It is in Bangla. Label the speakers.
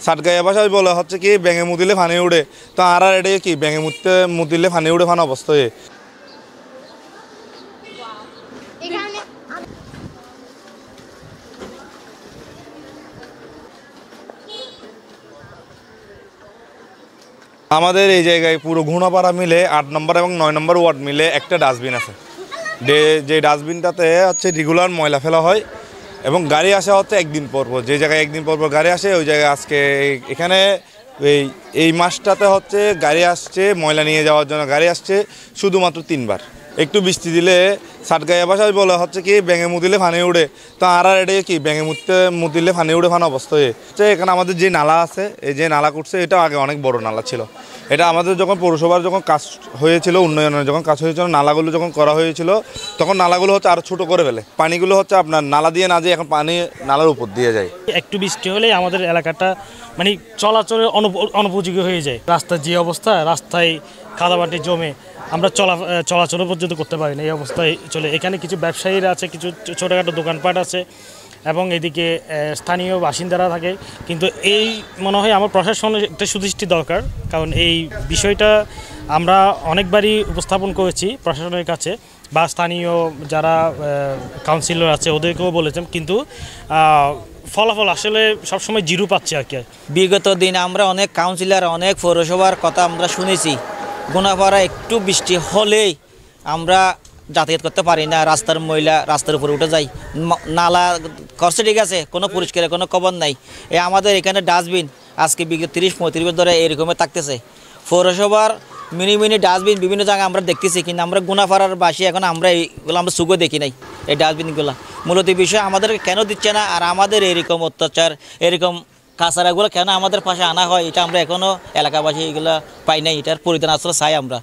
Speaker 1: সাটগাইয়া ভাষায় বলা হচ্ছে কি ব্যাঙে মুদিলে ফানি উড়ে, তো আর এটা কি ব্যাঙে মুদিলে ফানি উড়ে ফান অবস্থা হয়ে। আমাদের এই জায়গায় পুরো ঘুণাপাড়া মিলে 8 নম্বর এবং 9 নম্বর ওয়ার্ড মিলে একটা ডাস্টবিন আছে, যে ডাস্টবিনটাতে হচ্ছে রেগুলার ময়লা ফেলা হয় এবং গাড়ি আসা হচ্ছে একদিন পর পর। যে জায়গায় একদিন পর পর গাড়ি আসে ওই জায়গায় আজকে এখানে এই মাসটাতে হচ্ছে গাড়ি আসছে ময়লা নিয়ে যাওয়ার জন্য, গাড়ি আসছে শুধুমাত্র 3 বার। একটু বৃষ্টি দিলে সাটগাইয়া ভাষায় বলা হচ্ছে কি ব্যাঙে মুদিলে ফানি উড়ে, তো আর এটা কি ব্যাঙে মুদিলে ফানি উড়ে ফান অবস্থা হয়ে। এখানে আমাদের যে নালা আছে, এই যে নালা করছে এটা আগে অনেক বড় নালা ছিল। এটা আমাদের যখন পৌরসভার যখন কাজ হয়েছিল, উন্নয়নের যখন কাজ হয়েছিল, নালাগুলো যখন করা হয়েছিল তখন নালাগুলো হচ্ছে আরও ছোটো করে ফেলে, পানিগুলো হচ্ছে আপনার নালা দিয়ে না যায়, এখন পানি নালার উপর দিয়ে যায়।
Speaker 2: একটু বৃষ্টি হলেই আমাদের এলাকাটা মানে চলাচলের অনুপযোগী হয়ে যায়। রাস্তার যে অবস্থা, রাস্তায় কাদামাটি জমে আমরা চলাচল পর্যন্ত করতে পারি না, এই অবস্থায় চলে। এখানে কিছু ব্যবসায়ীরা আছে, কিছু ছোটোখাটো দোকানপাট আছে এবং এদিকে স্থানীয় বাসিন্দারা থাকে। কিন্তু এই মনে হয় আমার প্রশাসনের একটা সুদৃষ্টি দরকার, কারণ এই বিষয়টা আমরা অনেকবারই উপস্থাপন করেছি প্রশাসনের কাছে বা স্থানীয় যারা কাউন্সিলর আছে ওদেরকেও বলেছেন, কিন্তু ফলাফল আসলে সবসময় জিরো পাচ্ছে আর কি।
Speaker 3: বিগত দিন আমরা অনেক কাউন্সিলর, অনেক পৌরসভার কথা আমরা শুনেছি, গুনাপাড়া একটু বৃষ্টি হলেই আমরা যাতায়াত করতে পারি না, রাস্তার ময়লা রাস্তার উপরে উঠে যায়, নালা করছে ঠিক আছে, কোনো পরিষ্কারের কোনো খবর নাই। আমাদের এখানে ডাস্টবিন আজকে বিগত 30-35 বছর ধরে এরকমই থাকতেছে। পৌরসভার মিনি ডাস্টবিন বিভিন্ন জায়গায় আমরা দেখতেছি, কিন্তু আমরা গুনাপাড়ার বাসী এখন আমরা এইগুলো আমরা সুখও দেখি নাই। এই ডাস্টবিনগুলো মূলত বিষয় আমাদেরকে কেন দিচ্ছে না, আর আমাদের এরকম অত্যাচার, এরকম কাঁচারাগুলো কেন আমাদের পাশে আনা হয়, এটা আমরা এখনও এলাকাবাসী এগুলো পাই নাই। এটার পরিধান আসলে চাই আমরা।